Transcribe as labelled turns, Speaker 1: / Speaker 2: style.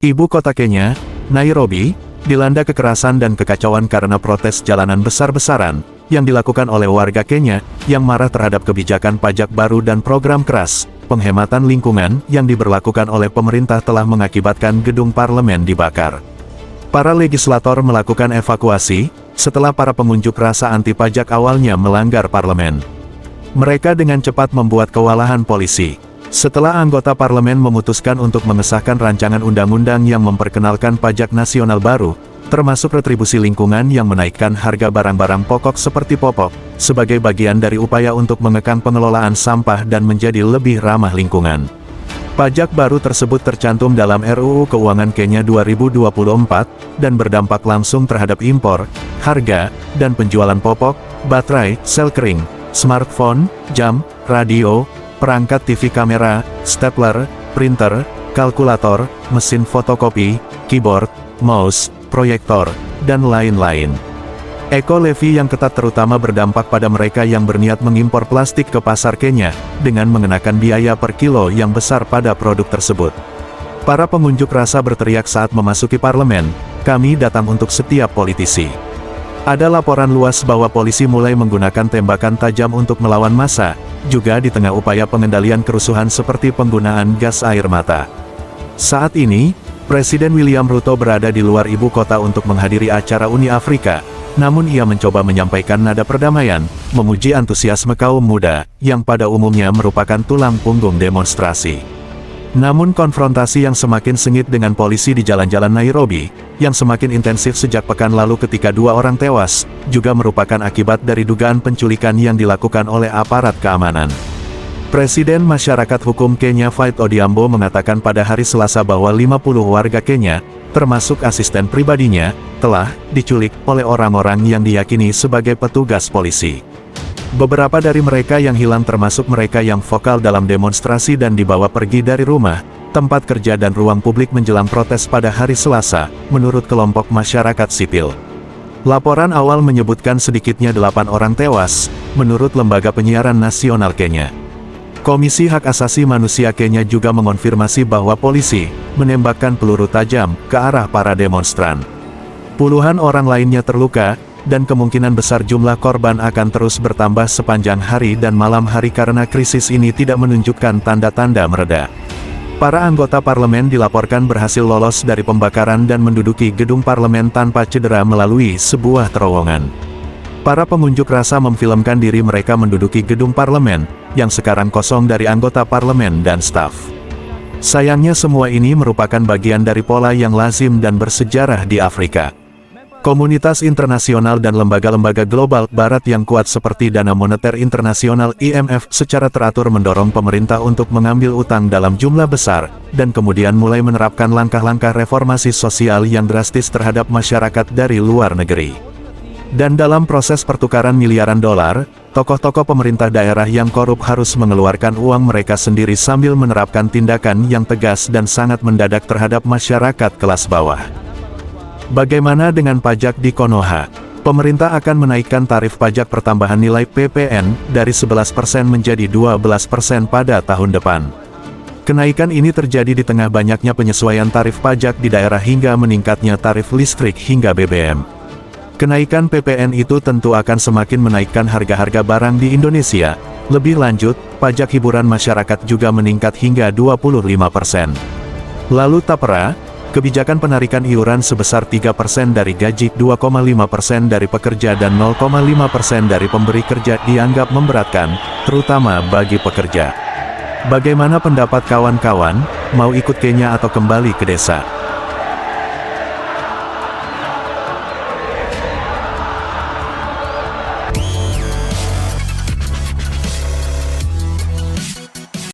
Speaker 1: Ibu kota Kenya, Nairobi, dilanda kekerasan dan kekacauan karena protes jalanan besar-besaran yang dilakukan oleh warga Kenya yang marah terhadap kebijakan pajak baru dan program keras penghematan lingkungan yang diberlakukan oleh pemerintah telah mengakibatkan gedung parlemen dibakar. Para legislator melakukan evakuasi setelah para pengunjuk rasa anti pajak awalnya melanggar parlemen. Mereka dengan cepat membuat kewalahan polisi. Setelah anggota parlemen memutuskan untuk mengesahkan rancangan undang-undang yang memperkenalkan pajak nasional baru, termasuk retribusi lingkungan yang menaikkan harga barang-barang pokok seperti popok, sebagai bagian dari upaya untuk mengekang pengelolaan sampah dan menjadi lebih ramah lingkungan. Pajak baru tersebut tercantum dalam RUU Keuangan Kenya 2024, dan berdampak langsung terhadap impor, harga, dan penjualan popok, baterai, sel kering, smartphone, jam, radio, perangkat TV kamera, stapler, printer, kalkulator, mesin fotokopi, keyboard, mouse, proyektor, dan lain-lain. Eko-levy yang ketat terutama berdampak pada mereka yang berniat mengimpor plastik ke pasar Kenya, dengan mengenakan biaya per kilo yang besar pada produk tersebut. Para pengunjuk rasa berteriak saat memasuki parlemen, "Kami datang untuk setiap politisi." Ada laporan luas bahwa polisi mulai menggunakan tembakan tajam untuk melawan massa, juga di tengah upaya pengendalian kerusuhan seperti penggunaan gas air mata. Saat ini, Presiden William Ruto berada di luar ibu kota untuk menghadiri acara Uni Afrika, namun ia mencoba menyampaikan nada perdamaian, memuji antusiasme kaum muda, yang pada umumnya merupakan tulang punggung demonstrasi. Namun konfrontasi yang semakin sengit dengan polisi di jalan-jalan Nairobi, yang semakin intensif sejak pekan lalu ketika 2 orang tewas, juga merupakan akibat dari dugaan penculikan yang dilakukan oleh aparat keamanan. Presiden Masyarakat Hukum Kenya Faith Odhiambo mengatakan pada hari Selasa bahwa 50 warga Kenya, termasuk asisten pribadinya, telah diculik oleh orang-orang yang diyakini sebagai petugas polisi. Beberapa dari mereka yang hilang termasuk mereka yang vokal dalam demonstrasi dan dibawa pergi dari rumah, tempat kerja dan ruang publik menjelang protes pada hari Selasa, menurut kelompok masyarakat sipil. Laporan awal menyebutkan sedikitnya 8 orang tewas, menurut Lembaga Penyiaran Nasional Kenya. Komisi Hak Asasi Manusia Kenya juga mengonfirmasi bahwa polisi menembakkan peluru tajam ke arah para demonstran. Puluhan orang lainnya terluka, dan kemungkinan besar jumlah korban akan terus bertambah sepanjang hari dan malam hari karena krisis ini tidak menunjukkan tanda-tanda mereda. Para anggota parlemen dilaporkan berhasil lolos dari pembakaran dan menduduki gedung parlemen tanpa cedera melalui sebuah terowongan. Para pengunjuk rasa memfilmkan diri mereka menduduki gedung parlemen, yang sekarang kosong dari anggota parlemen dan staf. Sayangnya semua ini merupakan bagian dari pola yang lazim dan bersejarah di Afrika. Komunitas internasional dan lembaga-lembaga global barat yang kuat seperti Dana Moneter Internasional IMF secara teratur mendorong pemerintah untuk mengambil utang dalam jumlah besar, dan kemudian mulai menerapkan langkah-langkah reformasi sosial yang drastis terhadap masyarakat dari luar negeri. Dan dalam proses pertukaran miliaran dolar, tokoh-tokoh pemerintah daerah yang korup harus mengeluarkan uang mereka sendiri sambil menerapkan tindakan yang tegas dan sangat mendadak terhadap masyarakat kelas bawah. Bagaimana dengan pajak di Konoha? Pemerintah akan menaikkan tarif pajak pertambahan nilai PPN dari 11% menjadi 12% pada tahun depan. Kenaikan ini terjadi di tengah banyaknya penyesuaian tarif pajak di daerah hingga meningkatnya tarif listrik hingga BBM. Kenaikan PPN itu tentu akan semakin menaikkan harga-harga barang di Indonesia. Lebih lanjut, pajak hiburan masyarakat juga meningkat hingga 25%. Lalu tapera, kebijakan penarikan iuran sebesar 3% dari gaji, 2,5% dari pekerja dan 0,5% dari pemberi kerja dianggap memberatkan, terutama bagi pekerja. Bagaimana pendapat kawan-kawan, mau ikut Kenya atau kembali ke desa?